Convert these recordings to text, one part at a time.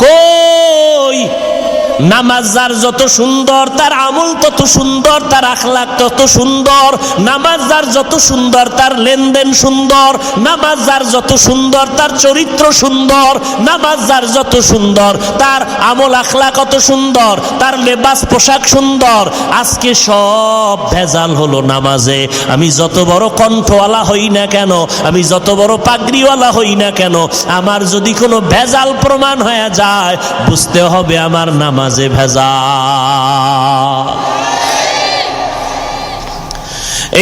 কই নামাজ যার যত সুন্দর তার আমল তত সুন্দর, তার আখলাক তত সুন্দর। নামাজ যার যত সুন্দর তার লেনদেন সুন্দর, নামাজ যার যত সুন্দর তার চরিত্র সুন্দর, নামাজ যার যত সুন্দর তার আমল আখলাক কত সুন্দর, তার লেবাস পোশাক সুন্দর। আজকে সব ভেজাল হলো নামাজে। আমি যত বড় কণ্ঠওয়ালা হই না কেন, আমি যত বড় পাগড়িওয়ালা হই না কেন, আমার যদি কোনো ভেজাল প্রমাণ হয়ে যায় বুঝতে হবে আমার নামাজে ভেজাল।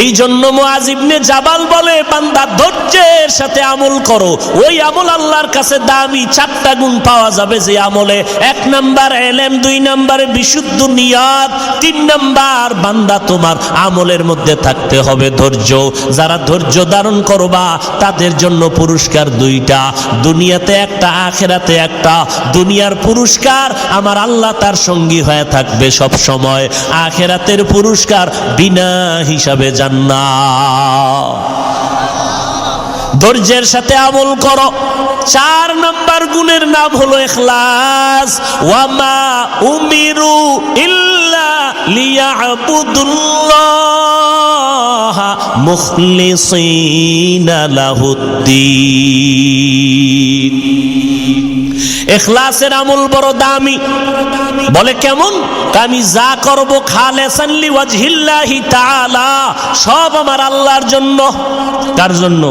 এই জন্য মুআজ ইবনে জাবাল বলে, বান্দা ধৈর্যের সাথে আমল করো, ওই আমল আল্লাহর কাছে দামি। 4টা গুণ পাওয়া যাবে যে আমলে। 1 নাম্বার ইলম, 2 নাম্বারে বিশুদ্ধ নিয়ত, 3 নাম্বার বান্দা তোমার আমলের মধ্যে থাকতে হবে ধৈর্য। যারা ধৈর্য ধারণ করবা তাদের জন্য পুরস্কার 2টা, দুনিয়াতে একটা আখিরাতে একটা। দুনিয়ার পুরস্কার আমার আল্লাহ তার সঙ্গী হয়ে থাকবে সব সময়, আখিরাতের পুরস্কার বিনা হিসাবে জান্নাত। ধৈর্যের সাথে আমল করো। 4 নাম্বার গুণের নাম হলো ইখলাস। ওয়ামা উমিরু ইল্লা লিয়াবুদুল্লাহ মুখলিসিনা লাহুদ্দিন। ইখলাসের আমল বড় দামি। বলে কেমন? আমি যা করব খালেসান লিওয়াজহিল্লাহি তাআলা, সব আমার আল্লাহর জন্য। কার জন্য?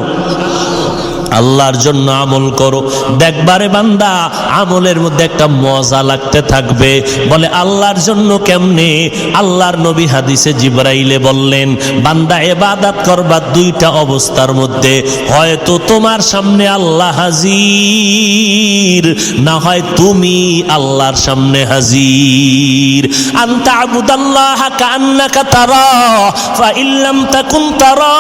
আল্লাহর জন্য আমল করো। দেখবারে বান্দা আমলের মধ্যে একটা মজা লাগতে থাকবে। বলে আল্লাহর জন্য কেমনে? আল্লাহর নবী হাদিসে জিবরাইলে বললেন, বান্দা ইবাদত করবা 2টা অবস্থার মধ্যে, হয়তো তোমার সামনে আল্লাহ হাজির, না হয় তুমি আল্লাহর সামনে হাজির। আনতা আবুদাল্লাহ কান্নাকা তারা ফা ইল্লাম তাকুন তারা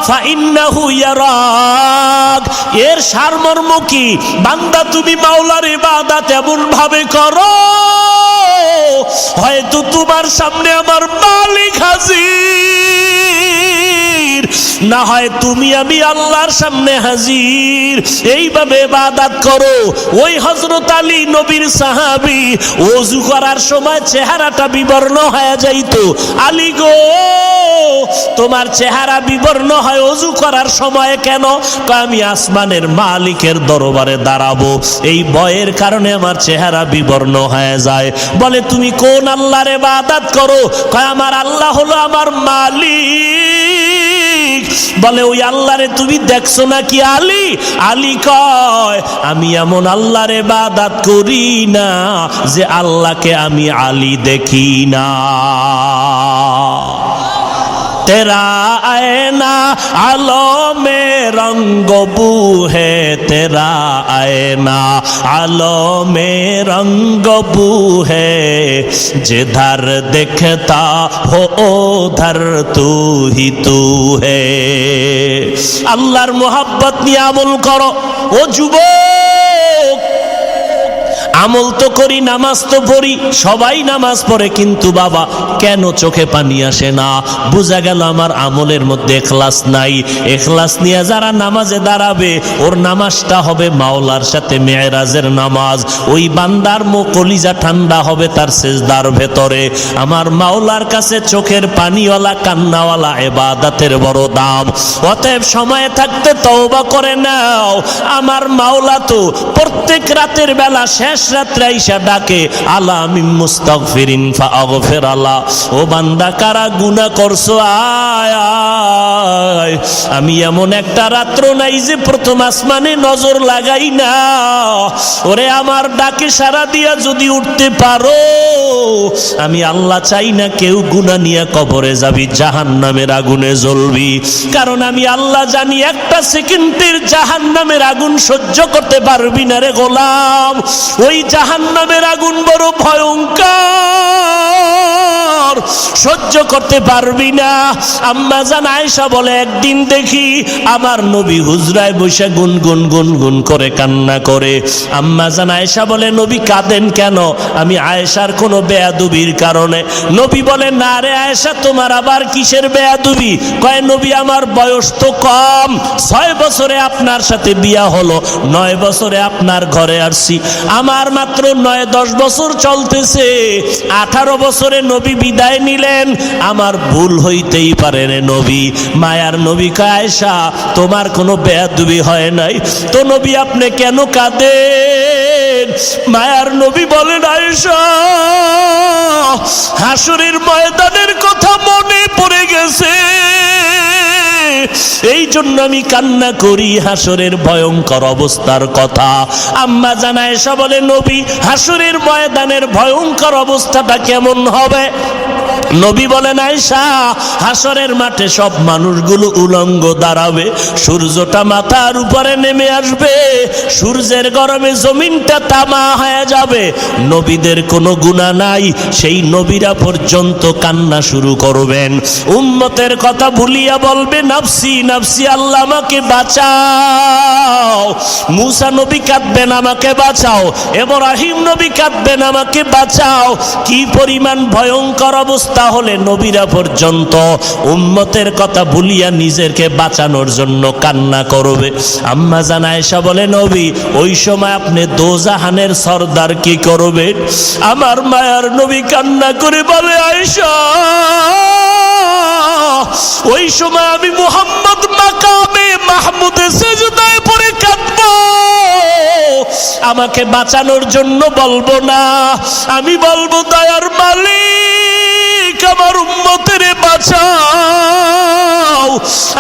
ফা ইন্নাহু ইয়ারাক। এর সারমর্ম কি? বান্দা তুমি মাওলার ইবাদত এমন ভাবে করো হয়তো তোমার সামনে আমার মালিক হাজির, না হয় তুমি আমি আল্লাহর সামনে হাজির। এইভাবে ইবাদত করো। ওই হযরত আলী নবীর সাহাবী, ওযু করার সময় চেহারাটা বিবর্ণ হয়ে যাইতো। আলী গো, তোমার চেহারা বিবর্ণ হয় ওযু করার সময় কেন? আমি আসমানের মালিকের দরবারে দাঁড়াবো, এই ভয়ের কারণে আমার চেহারা বিবর্ণ হয়ে যায়। বলে তুমি কোন আল্লাহর ইবাদত করো? কয় আমার আল্লাহ হলো আমার মালিক। বলে ওই আল্লাহরে তুমি দেখছো নাকি আলী? আলী কয় আমি এমন আল্লাহর ইবাদত করি না যে আল্লাহকে আমি আলী দেখি না। तेरा आईना आलो में रंग बू है, तेरा आईना आलो में रंग बू है, जिधर दिखता हो उधर तू ही तू है। अल्लाहर मोहब्बत निये আমল করো। ও যুবক, আমল তো করি, নামাজ তো পড়ি, সবাই নামাজ পড়ে, কিন্তু বাবা কেন চোখে পানি আসে না? বোঝা গেল আমার আমলের মধ্যে ইখলাস নাই। ইখলাস নিয়ে যারা নামাজে দাঁড়াবে ওর নামাজটা হবে মাওলার সাথে মেরাজের নামাজ। ওই বান্দার কলিজা ঠান্ডা হবে তার সিজদার ভেতরে। আমার মাওলার কাছে চোখের পানিওয়ালা কান্নাওয়ালা ইবাদতের বড় দাম। অতএব সময় থাকতে তওবা করে নাও। আমার মাওলা তো প্রত্যেক রাতের বেলা শেষ রাত্রে আইসা ডাকে, আলা মিন মুস্তাগফিরিন ফাগফির আলা। ও বান্দা কারা গুনাহ করছো আয় আয়। আমি এমন একটা রাত্র নাই যে প্রথম আসমানে নজর লাগাই না। ওরে আমার ডাকে সারা দিয়া যদি উঠতে পারো, আমি আল্লাহ চাই না কেউ গুনাহ নিয়ে কবরে যাবি, জাহান্নামের আগুনে জ্বলবি। কারণ আমি আল্লাহ জানি একটা সেকেন্ডের জাহান্নামের আগুন সহ্য করতে পারবি না রে গোলাম। ওই জাহান্নামের আগুন বড় ভয়ঙ্কর। সহ্য করতে পারবি না। আম্মা জান আয়েশা বলে একদিন দেখি আমার নবী হুজরায় বসে গুনগুন গুনগুন করে কান্না করে। আম্মা জান আয়েশা বলে নবী কাঁদেন কেন? আমি আয়েশার কোনো বেয়াদবির কারণে। নবী বলে না রে আয়েশা, তোমার আবার কিসের বেয়াদবি? কয় নবী আমার বয়স তো কম, 6 বছরে আপনার সাথে বিয়া হলো, 9 বছরে আপনার ঘরে আসছি, আমার মাত্র 9-10 বছর চলতেছে, 18 বছরে নবী বিদায় নিলেন, আমার ভুল হইতেই পারে রে নবী। মায়ার নবী কয় আয়েশা তোমার কোনো বেয়াদবি হয় নাই তো নবী আপনি কেন কাঁদেন? মায়ার নবী বলেন আয়েশা হাসরের ময়দানের কথা মনে পড়ে গেছে, এই জন্য আমি কান্না করি হাসরের ভয়ঙ্কর অবস্থার কথা। আম্মা জান আয়েশা বলে নবী হাসরের ময়দানের ভয়ঙ্কর অবস্থাটা কেমন হবে? নবী বলেন আয়েশা হাসরের মাঠে সব মানুষগুলো উলঙ্গ দাঁড়াবে, সূর্যটা মাথার উপরে নেমে আসবে, সূর্যের গরমে জমিনটা তামা হয়ে যাবে, নবীদের কোনো গুনাহ নাই, সেই নবীরা পর্যন্ত কান্না শুরু করবেন, উম্মতের কথা ভুলিয়া বলবে নাফসি নাফসি, আল্লাহ আমাকে বাঁচাও। মুসা নবী কাঁদবেন আমাকে বাঁচাও, ইব্রাহিম নবী কাঁদবেন আমাকে বাঁচাও। কি পরিমাণ ভয়ঙ্কর অবস্থা হলে নবীরা পর্যন্ত উম্মতের কথা ভুলিয়া নিজেকে বাঁচানোর জন্য কান্না করবে। আম্মা জান আয়েশা বলে নবী ওই সময় আপনি দোজাহানের সরদার কি করবেন? আমার মায়ার নবী কান্না করে বলে আয়েশা ওই সময় আমি মুহাম্মদ মাকামে মাহমুদে সিজদায় পড়ে কাঁদবো, আমাকে বাঁচানোর জন্য বলবো না, আমি বলবো দয়ার মালিক আমার উম্মতের বাঁচাও,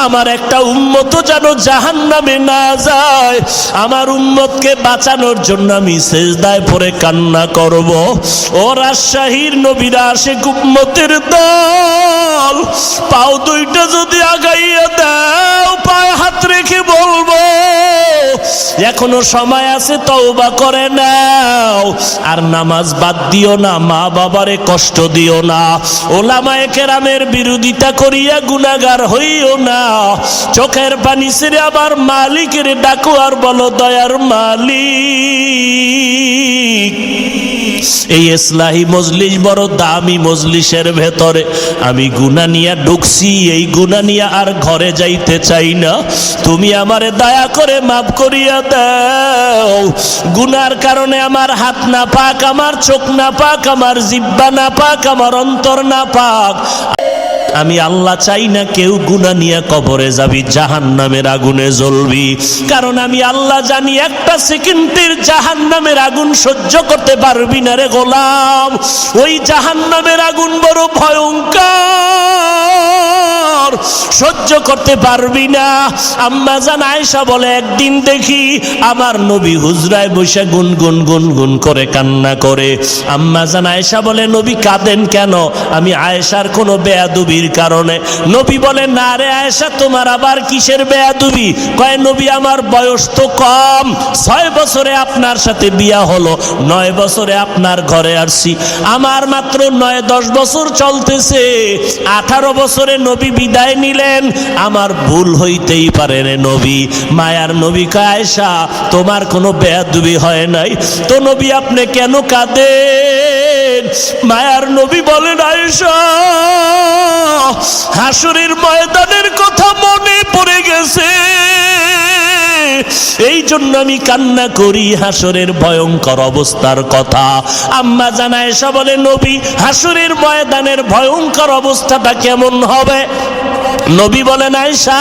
আমার একটা উম্মত যেন জাহান্নামে না যায়, আমার উম্মতকে বাঁচানোর জন্য আমি সিজদায় পড়ে কান্না করব। ও রাজশাহীর নবীরা আশিক উম্মতের দল, পাও দুইটা যদি আগাইয়া দাও পায়ে হাত রেখে বলবো এখনো সময় আছে, তওবা করে নাও, আর নামাজ বাদ দিও না, মা বাবারে কষ্ট দিও না, ওলামায়ে কেরামের বিরোধিতা করিয়া গুনাহগার হইও না, চোখের পানি ছেড়ে আবার মালিকের ডাকো আর বলো দয়ার মালিক। এই ইসলাহি মজলিস বড় দামি মজলিসের ভেতরে আমি গুনাহ নিয়ে ঢুকছি, এই গুনাহ নিয়ে আর ঘরে যাইতে চাই না, তুমি আমারে দয়া করে মাফ করিয়া দাও। গুনার কারণে আমার হাত না পাক, আমার চোখ না পাক, আমার জিহ্বা না পাক, আমার অন্তর না পাক, আমি আল্লাহ চাই না কেউ গুনাহ নিয়ে কবরে যাবি, জাহান্নামের আগুনে জ্বলবি, কারণ আমি আল্লাহ জানি একটা সেকেন্ডের জাহান্নামের আগুন সহ্য করতে পারবি না রে গোলাম, ওই জাহান্নামের আগুন বড় ভয়ঙ্কর, সহ্য করতে পারবি না। আম্মা জান আয়েশা বলে একদিন দেখি আমার নবী হুজরায় বসে গুনগুন গুনগুন করে কান্না করে। আম্মা জান আয়েশা বলে নবী কাঁদেন কেন? আমি আয়েশার কোনো বেয়াদবির কারণে। নবী বলে না রে আয়েশা তোমার আবার কিসের বেয়াদবি? কয় নবী আমার বয়স তো কম, 6 বছরে আপনার সাথে বিয়া হলো, 9 বছরে আপনার ঘরে আসছি, আমার মাত্র 9-10 বছর চলতেছে, 18 বছরে নবী বিদায় নিলেন, আমার ভুল হইতেই পারে রে নবী। মায়ার নবী কয় আয়েশা তোমার কোনো বেয়াদবি হয় নাই তো নবী আপনি কেন কাঁদেন? মায়ার নবী বলেন আয়েশা হাসরের ময়দানের কথা মনে পড়ে গেছে, এই জন্য আমি কান্না করি হাসরের ভয়ঙ্কর অবস্থার কথা। আম্মা জান আয়েশা বলে নবী হাসরের ময়দানের ভয়ঙ্কর অবস্থাটা কেমন হবে? নবী বলেন আয়েশা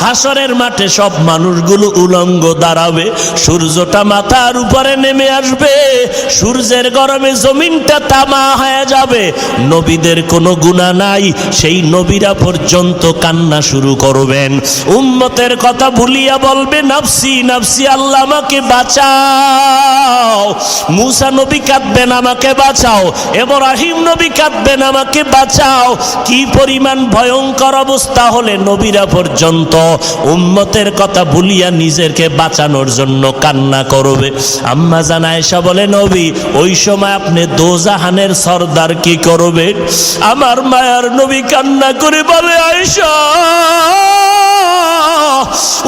হাসরের মাঠে সব মানুষগুলো উলঙ্গ দাঁড়াবে, সূর্যটা মাথার উপরে নেমে আসবে, সূর্যের গরমে জমিনটা তামা হয়ে যাবে, নবীদের কোনো গুনাহ নাই, সেই নবীরা পর্যন্ত কান্না শুরু করবেন, উম্মতের কথা ভুলিয়া বলবে নাফসি নাফসি, আল্লাহ আমাকে বাঁচাও। মুসা নবী কাঁদবেন আমাকে বাঁচাও, ইব্রাহিম নবী কাঁদবেন আমাকে বাঁচাও। কি পরিমাণ ভয়ঙ্কর অবস্থা হলে নবীরা পর্যন্ত উম্মতের কথা ভুলিয়া নিজেকে বাঁচানোর জন্য কান্না করবে। আম্মা জান আয়েশা বলে, নবী ওই সময় আপনি দোজাহানের সরদার কি করবেন? আমার মায়ার নবী কান্না করে বলে, আয়েশা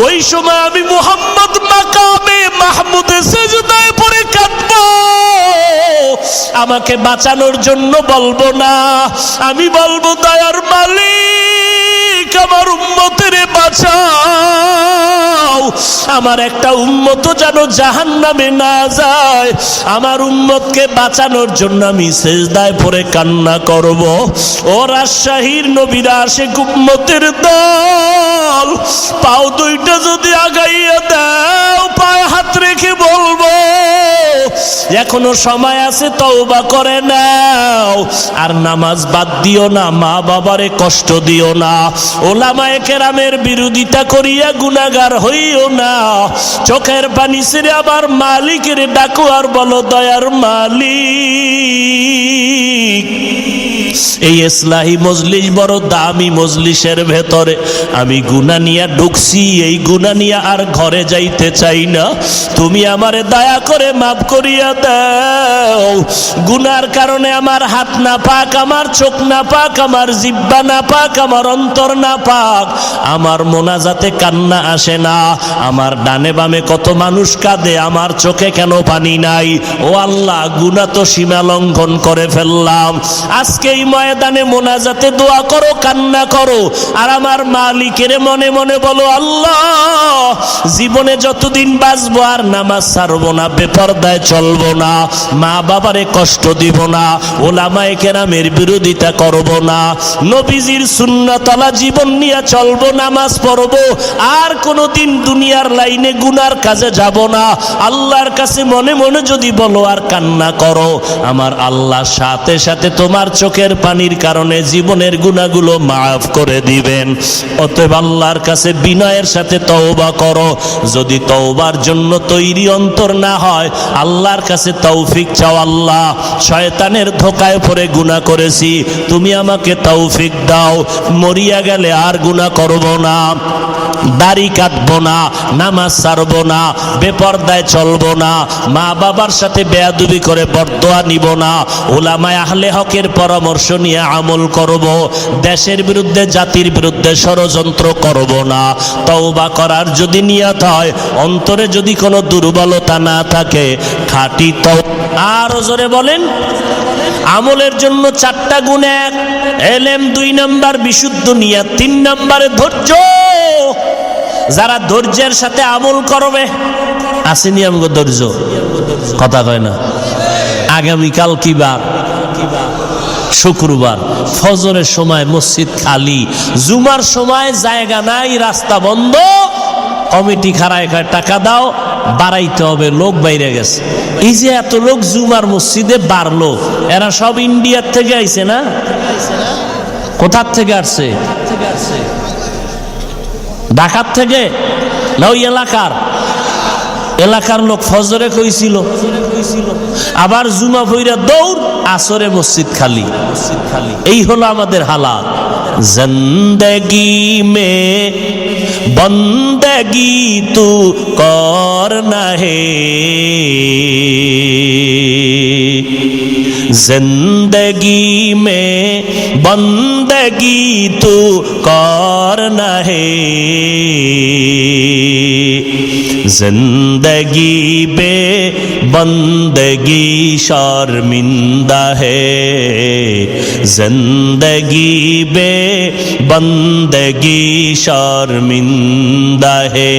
ওই সময় আমি মুহাম্মদ মাকামে মাহমুদে সিজদায় পড়ে কাঁদবো। আমাকে বাঁচানোর জন্য বলবো না, আমি বলবো দয়ার মালিক আমার উম্মতের বাঁচাও, আমার একটা উম্মত যেন জাহান্নামে না যায়। আমার উম্মতকে বাঁচানোর জন্য আমি সিজদায় পড়ে কান্না করব। ও রাজশাহীর নবীরা আসে উম্মতের দল, পাও দুইটা যদি আগাইয়া দাও, পায়ে হাত রেখে বলবো এখনো সময় আছে, তওবা করে নাও। আর নামাজ বাদ দিও না, মা বাবারে কষ্ট দিও না, ওলামায়ে কেরামের বিরোধিতা করিয়া গুনাহগার হইও না। চোখের পানি ছেড়ে আবার মালিকের ডাকো আর বলো, দয়ার মালিক এই ইসলাহি মজলিস বড় দামি মজলিসের ভেতরে আমি গুনাহ নিয়ে ঢুকছি, এই গুনাহ নিয়ে আর ঘরে যাইতে চাই না। তুমি আমারে দয়া করে মাফ করিয়া দাও। গুনার কারণে আমার হাত না পাক, আমার চোখ না পাক, আমার জিহ্বা না পাক, আমার অন্তর না পাক, আমার মোনাজাতে কান্না আসে না। আমার ডানে বামে কত মানুষ কাঁদে, আমার চোখে কেন পানি নাই? ও আল্লাহ, গুনাহ তো সীমা লঙ্ঘন করে ফেললাম। আজকে এই ময়দানে মোনাজাতে দোয়া করো, কান্না করো, আর আমার মালিকের মনে মনে বলো, আল্লাহ জীবনে যতদিন বাঁচবো আর নামাজ ছাড়বো না, বেপরদায় চলবো না, মা বাবারে কষ্ট দিব না, ওলামায়ে কেরামের বিরোধিতা করব না, নবীজির সুন্নাতওয়ালা জীবন নিয়ে চলবো, নামাজ পড়বো, আর কোনোদিন দুনিয়ার লাইনে গুনার কাজে যাব না। আল্লাহর কাছে মনে মনে যদি বলো আর কান্না করো, আমার আল্লাহ সাথে সাথে তোমার চোখের পানির কারণে জীবনের গুনাহগুলো মাফ করে দিবেন। অতএব আল্লাহর কাছে বিনয়ের সাথে তওবা করো। যদি তওবার জন্য তৈরি অন্তর না হয়, আল্লাহর কাছে তৌফিক চাও। আল্লাহ, শয়তানের ধোকায় পড়ে গুনাহ করেছি, তুমি আমাকে তৌফিক দাও। মরিয়া গেলে আর গুনাহ করব না, দাড়ি কাটবো না, নামাজ ছাড়বো না, বেপরদায় চলবো না, মা বাবার সাথে বেয়াদবি করে বরদোয়া নিব না, উলামায়ে আহলে হকের পরামর্শ নিয়ে আমল করব, দেশের বিরুদ্ধে জাতির বিরুদ্ধে ষড়যন্ত্র করব না। তওবা করার যদি নিয়ত হয়, অন্তরে যদি কোনো দুর্বলতা না থাকে, খাঁটি তওবা। আর জোরে বলেন, আমলের জন্য 4টা গুণ: 1 এলেম, 2 নাম্বার বিশুদ্ধ নিয়ত, 3 নাম্বারে ধৈর্য। যারা ধৈর্যের সাথে আমল করবে, আসেনি আমগো ধৈর্য? কথা কয় না। আগামীকাল কি বার? শুক্রবার। ফজরের সময় মসজিদ খালি, জুমার সময় জায়গা নাই, রাস্তা বন্ধ। কমিটি খাড়ায় টাকা দাও, বাড়াইতে হবে, লোক বাইরে গেছে। এই যে এত লোক জুমার মসজিদে বাড়লো, এরা সব ইন্ডিয়ার থেকে আইছে না? কোথার থেকে আসছে? ঢাকার থেকে না ওই এলাকার লোক? ফজরে কইছিল, আবার জুমা পইরা দৌড়, আসরে মসজিদ খালি। এই হলো আমাদের হালাত। জিন্দেগি মে বন্দেগি তু করনা হে, जिंदगी में बंदगी तू करना है, जिंदगी बे बंदगी शर्मिंदा है, जिंदगी बे बंदगी शर्मिंदा है।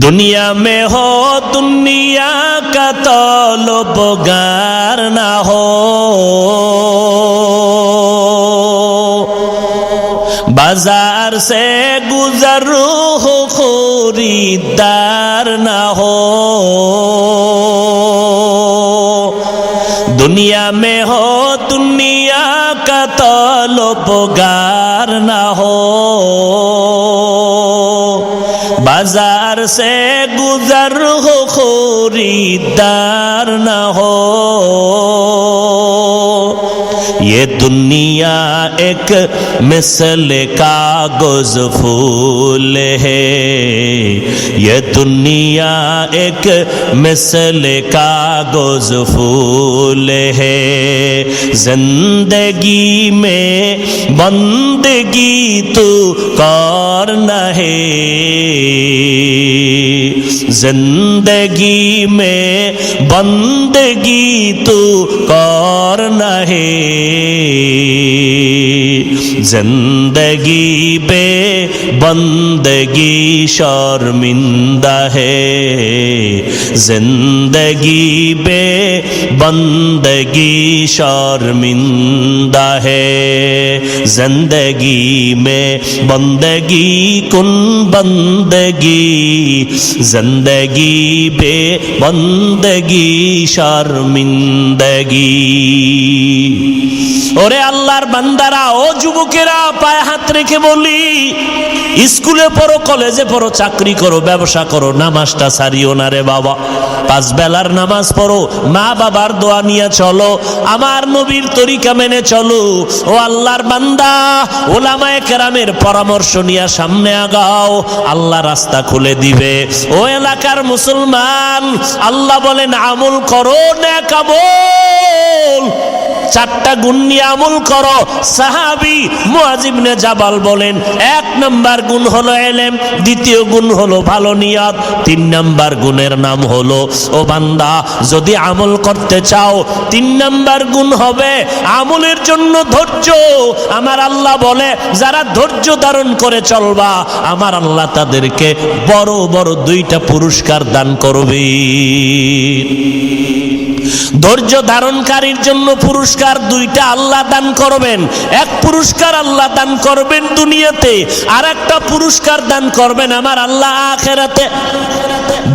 दुनिया में हो दुनिया का तलबगार ना हो, बाजार से गुजर हो खरीदार ना हो, दुनिया में हो दुनिया का तलबगार ना हो, बाजार से गुजर हो खरीदार न हो। ये दुनिया एक मिसल कागज फूल है, ये दुनिया एक मिसल कागज फूल है। जिंदगी में बंदगी तू करना है, जिंदगी में बंदगी तू करना है। जिंदगी बे बंदगी शर्मिंदा है, जिंदगी बे बंदगी शर्मिंदा है। जिंदगी में बंदगी कुन बंदगी, जिंदगी बे बंदगी शर्मिंदगी। ওরে আল্লাহর বান্দারা, ও যুবকেরা, পায়ে হাত রেখে বলি, স্কুলে পড়ো, কলেজে পড়ো, চাকরি করো, ব্যবসা করো, নামাজটা ছাড়িও না রে বাবা। 5 বেলার নামাজ পড়ো, মা বাবার দোয়া নিয়ে চলো, আমার নবীর তরিকা মেনে চলো। ও আল্লাহর বান্দা, ওলামায়ে কেরামের পরামর্শ নিয়ে সামনে আগাও, আল্লাহ রাস্তা খুলে দিবে। ও এলাকার মুসলমান, আল্লাহ বলেন আমল করো, নেক আমল, 4টা গুণ নিয়ে আমল করো। সাহাবী মুআয ইবনে জাবাল বলেন, 1 নাম্বার গুণ হলো ইলম, 2য় গুণ হলো ভালো নিয়ত, 3 নাম্বার গুণের নাম হলো, ও বান্দা যদি আমল করতে চাও 3 নাম্বার গুণ হবে আমলের জন্য ধৈর্য। আমার আল্লাহ বলে, যারা ধৈর্য ধারণ করে চলবা, আমার আল্লাহ তাদেরকে বড় বড় 2টা পুরস্কার দান করবে। ধৈর্য ধারণকারীর জন্য পুরস্কার 2টা আল্লাহ দান করবেন। 1 পুরস্কার আল্লাহ দান করবেন দুনিয়াতে, আর একটা পুরস্কার দান করবেন আমার আল্লাহ আখিরাতে।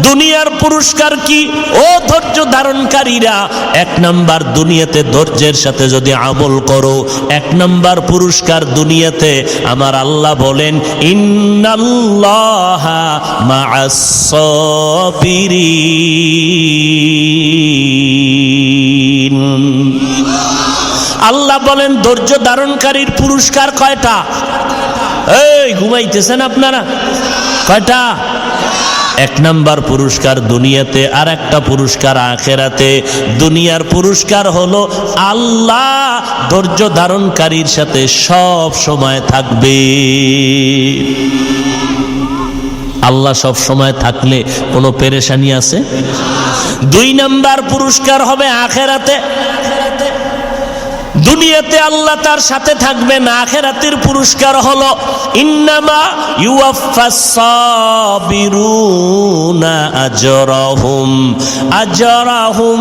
দুনিয়ার পুরস্কার কি? ও ধৈর্য ধারণকারীরা, 1 নাম্বার দুনিয়াতে ধৈর্যের সাথে যদি আমল করো, 1 নাম্বার পুরস্কার দুনিয়াতে আমার আল্লাহ বলেন, ইন্নাল্লাহা মা'আস সাবিরিন। আল্লাহ বলেন ধৈর্য ধারণকারীর পুরস্কার কয়টা? এই ঘুমাইতেছেন আপনারা? কয়টা? 1 নাম্বার পুরস্কার দুনিয়াতে, আর একটা পুরস্কার আখিরাতে। দুনিয়ার পুরস্কার হলো আল্লাহ ধৈর্য ধারণকারীর সাথে সব সময় থাকবে। আল্লাহ সব সময় থাকলে কোনো পেরেশানি আছে? 2 নাম্বার পুরস্কার হবে আখিরাতে। দুনিয়াতে আল্লাহ তার সাথে থাকবেন, আখিরাতের পুরস্কার হলো ইন্নামা ইউওয়াফাস সাবিরুনা আজরাহুম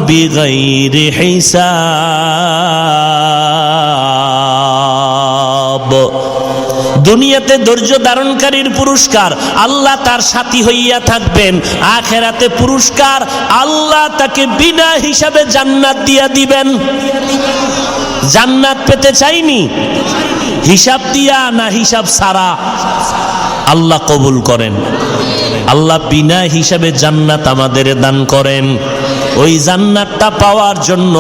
বিগাইরি হিসাব। দুনিয়াতে ধৈর্য ধারণকারীর পুরস্কার আল্লাহ তার সাথী হইয়া থাকবেন, আখিরাতে পুরস্কার আল্লাহ তাকে বিনা হিসাবে জান্নাত দিয়া দিবেন। জান্নাত পেতে চাইনি, হিসাব দিয়া না হিসাব ছাড়া? আল্লাহ কবুল করেন। আল্লাহ বিনা হিসাবে জান্নাত আমাদের দান করেন। ওই জান্নাতটা পাওয়ার জন্য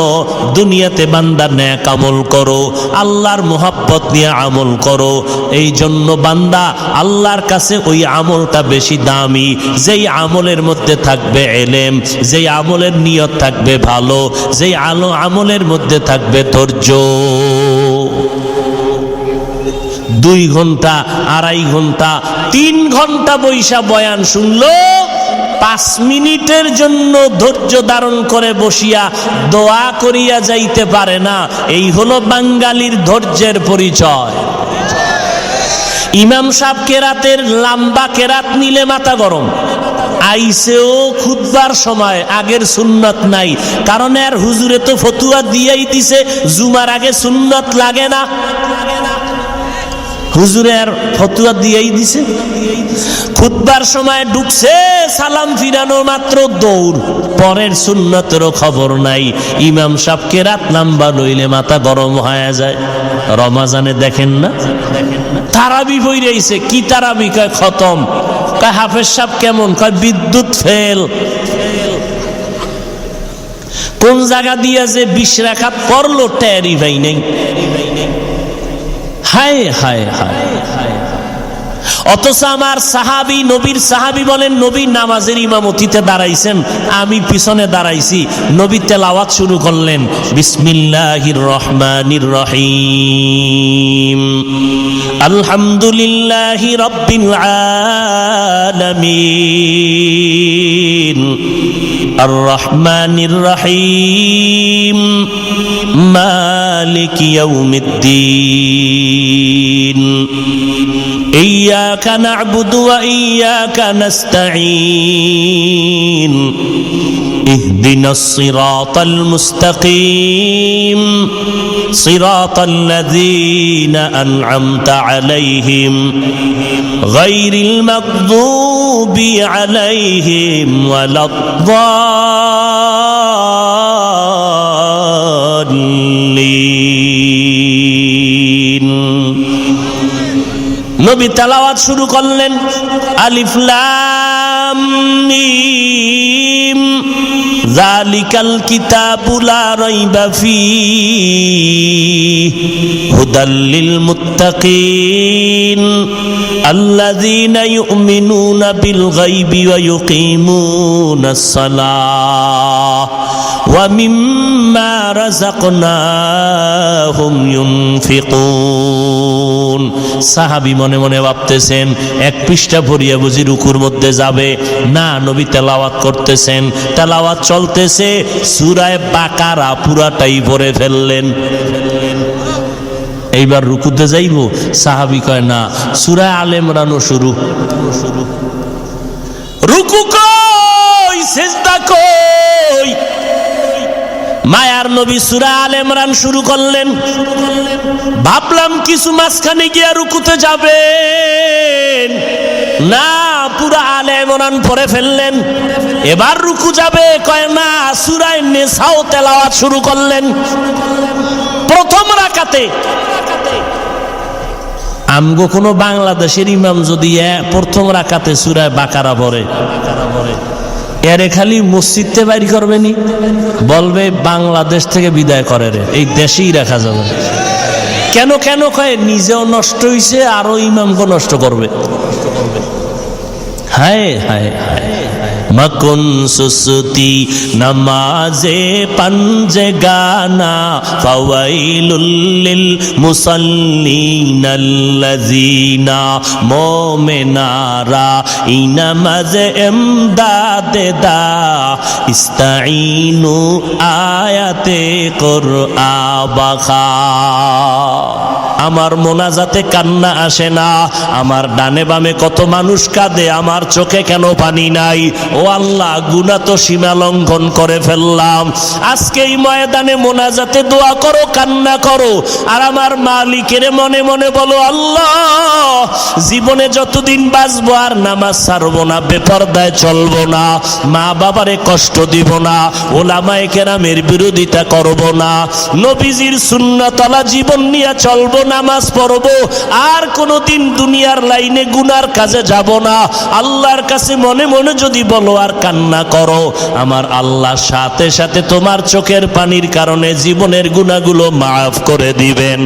দুনিয়াতে বান্দা নেক আমল করো, আল্লাহর মোহাব্বত নিয়ে আমল করো। এই জন্য বান্দা আল্লাহর কাছে ওই আমলটা বেশি দামি, যেই আমলের মধ্যে থাকবে ইলম, যেই আমলের নিয়ত থাকবে ভালো, যেই আমলের মধ্যে থাকবে ধৈর্য। 2 ঘন্টা, 2.5 ঘন্টা, 3 ঘন্টা বৈশা বয়ান শুনলো, 5 মিনিটের জন্য ধৈর্য ধারণ করে বসিয়া দোয়া করিয়া যাইতে পারে না। এই হলো বাঙালির ধৈর্যের পরিচয়। ইমাম সাহেব কেরাতের লম্বা কেরাত নিলে মাথা গরম, আইসেও খুতবার সময় আগের সুন্নত নাই, কারণ এর হুজুরে তো ফতুয়া দিয়েই দিছে জুমার আগে সুন্নত লাগে না। হুজুরের ফতুয়া দিয়েই দিছে, খুতবার সময় ঢুকছে, সালাম ফিরানো মাত্র দৌড়, পরের সুন্নতেরও খবর নাই। ইমাম সাহেব কেরাত লম্বা লইলে মাথা গরম হয়ে যায়। রমাজানে দেখেন না, তারাবি বইরাইছে, কি তারাবি? কয় খতম। কয় হাফেজ সাহেব কেমন? কয় বিদ্যুৎ ফেল। কোন জায়গা দিয়ে যে 20 রাকাত পড়লো টেরই ভাই নেই। হায় হায় হায়। অথচ আমার সাহাবী, নবীর সাহাবী বলেন, নবী নামাজের ইমামতিতে দাঁড়াইছেন, আমি পিছনে দাঁড়াইছি, নবী তেলাওয়াত শুরু করলেন, বিসমিল্লাহির রহমানির রহিম, আলহামদুলিল্লাহি রাব্বিল আলামিন, আর রহমানির রহিম, মালিক ইয়াউমিদ্দিন, ইয়্যাকা না'বুদু ওয়া ইয়্যাকা নাস্তাঈন, ইহদিনাস সিরাতাল মুস্তাকিম, সিরাতাল লাযীনা আন'আমতা আলাইহিম, গায়রিল মাগদুবি আলাইহিম ওয়ালাদ-দাল্লিন। নবী তেলাওয়াত শুরু করলেন, আলিফ লাম মিম, যালিকাল কিতাবু লা রাইবা ফীহি, হুদাল লিল মুত্তাকিন, আল্লাযীনা ইউমিনুনা বিল গায়বি ওয়া ইউকিমুনাস সালাহ ওয়া মিম্মা রাযাকনাহুম ইউনফিকুন। সাহাবী মনে মনে ভাবতেছেন, এক পৃষ্ঠা ভরিয়া বুঝি রুকুর মধ্যে যাবে না। নবী তেলাওয়াত করতেছেন, তেলাওয়াত চলতেছে, সূরা বাকারা পুরাটাই পড়ে ফেললেন। এইবার রুকুতে যাইব, সাহাবী কয় না, সূরা আলে ইমরানও শুরু। রুকু কই, সিজদা কই? মায়ার নবী সূরা আলে ইমরান শুরু করলেন। ভাবলাম কিছু মাঝখানে গিয়া রুকুতে যাবেন, না, পুরা আলে ইমরান পড়ে ফেললেন। এবার রুকু যাবে, কয় না, সূরা নিসাও তেলাওয়াত শুরু করলেন প্রথম রাকাতে। আমগো কোনো বাংলাদেশের ইমাম যদি প্রথম রাকাতে সূরা বাকারা পড়ে, এরে খালি মসজিদে বাইর করবেনি, বলবে বাংলাদেশ থেকে বিদায় করে রে, এই দেশেই রাখা যাবে। কেন কেন কয়, নিজেও নষ্ট হইছে, আরো ইমামকে নষ্ট করবে। হায় হায় হায়। মকুন সুসুতি নমাজে পঞ্জে গানা, ফাওয়াইলুল লিল মুসাল্লিনাল্লাযীনা মুমিনারা ইনামাজে ইমদাদে দা, ইস্তাঈনু আয়াতে কুরআবাখা। আমার মোনাজাতে কান্না আসে না, আমার ডানে বামে কত মানুষ কাঁদে, আমার চোখে কেন পানি নাই? ও আল্লাহ, গুনাহ তো সীমা লঙ্ঘন করে ফেললাম। আজকে এই ময়দানে মোনাজাতে দোয়া করো, কান্না করো, আর আমার মালিকের মনে মনে বলো, আল্লাহ, জীবনে যতদিন বাঁচবো আর নামাজ ছাড়বো না, বেপরদায় চলবো না, মা বাবারে কষ্ট দিব না, ওলামায়ে কেরামের বিরোধিতা করব না, নবীজির সুন্নাতওয়ালা জীবন নিয়ে চলবো, নামাজ পড়বো, আর কোনোদিন দুনিয়ার লাইনে গুনার কাজে যাব না। আল্লাহর কাছে মনে মনে যদি বলো আর কান্না করো, আমার আল্লাহ সাথে সাথে তোমার চোখের পানির কারণে জীবনের গুনাহগুলো মাফ করে দিবেন।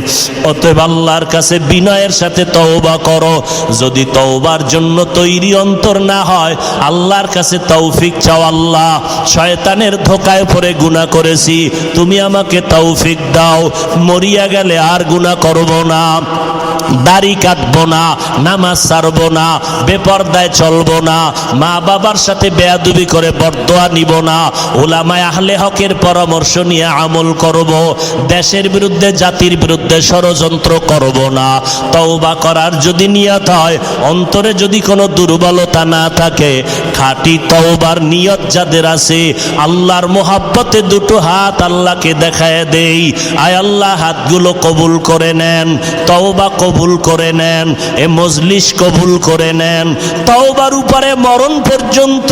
অতএব আল্লাহর কাছে বিনয়ের সাথে তওবা করো। যদি তওবার জন্য তৈরি অন্তর না হয়, আল্লাহর কাছে তৌফিক চাও। আল্লাহ, শয়তানের ধোকায় পড়ে গুনাহ করেছি, তুমি আমাকে তৌফিক দাও, মরিয়া গেলে আর গুনাহ করব না, দাড়ি কাটবো না, নামাজ ছাড়বো না, বেপরদায় চলবো না, মা বাবার সাথে বেয়াদবি করে বরদোয়া নিব না, উলামায়ে আহলে হকের পরামর্শ নিয়ে আমল করব, দেশের বিরুদ্ধে জাতির বিরুদ্ধে ষড়যন্ত্র করব না। তওবা করার যদি নিয়ত হয়, অন্তরে যদি কোনো দুর্বলতা না থাকে, খাঁটি তওবার নিয়ত যাদের আছে, আল্লাহর মোহাব্বতে দুটো হাত আল্লাহকে দেখায় দেই, আয় আল্লাহ, হাতগুলো কবুল করে নেন। নেন, তওবা কবুল করে নেন, এ মজলিস কবুল করে নেন। তওবার উপরে মরণ পর্যন্ত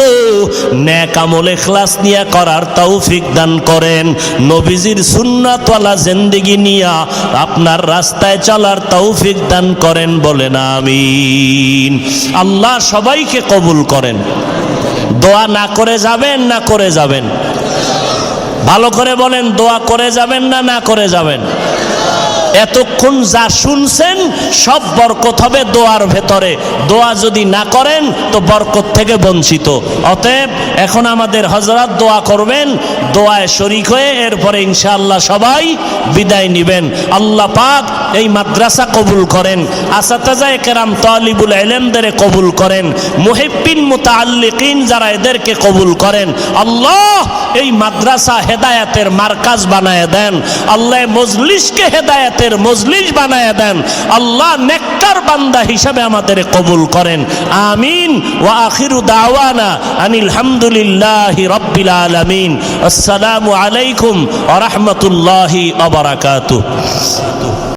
নেক আমল ইখলাস নিয়ে করার তৌফিক দান করেন। নবীজির সুন্নাতওয়ালা জিন্দেগি নিয়ে আপনার রাস্তায় চলার তৌফিক দান করেন, বলেন আমিন। আল্লাহ সবাইকে কবুল করেন। দোয়া না করে যাবেন, না করে যাবেন? ভালো করে বলেন, দোয়া করে যাবেন না না করে যাবেন? এতক্ষণ যা শুনছেন সব বরকত হবে দোয়ার ভেতরে। দোয়া যদি না করেন তো বরকত থেকে বঞ্চিত। অতএব এখন আমাদের হযরত দোয়া করবেন, দোয়ায় শরীক হয়ে এরপরে ইনশাআল্লাহ সবাই বিদায় নেবেন। আল্লাহ পাক এই মাদ্রাসা কবুল করেন, আসাতাজায়ে কেরাম তালিবুল ইলমদের কবুল করেন, মুহিব্বিন মুতাআল্লিকিন যারা এদেরকে কবুল করেন। আল্লাহ এই মাদ্রাসা হেদায়েতের মার্কাজ বানায় দেন। আল্লাহ মজলিসকে হেদায়েত মজলিস বানায় দেন। আল্লাহ নেককার বান্দা হিসাবে আমাদের কবুল করেন, আমিন। ওয়া আখিরু দাওয়ানা আনিল হামদুলিল্লাহি রাব্বিল আলামিন। আসসালামু আলাইকুম ওয়া রাহমাতুল্লাহি ওয়া বারাকাতুহু।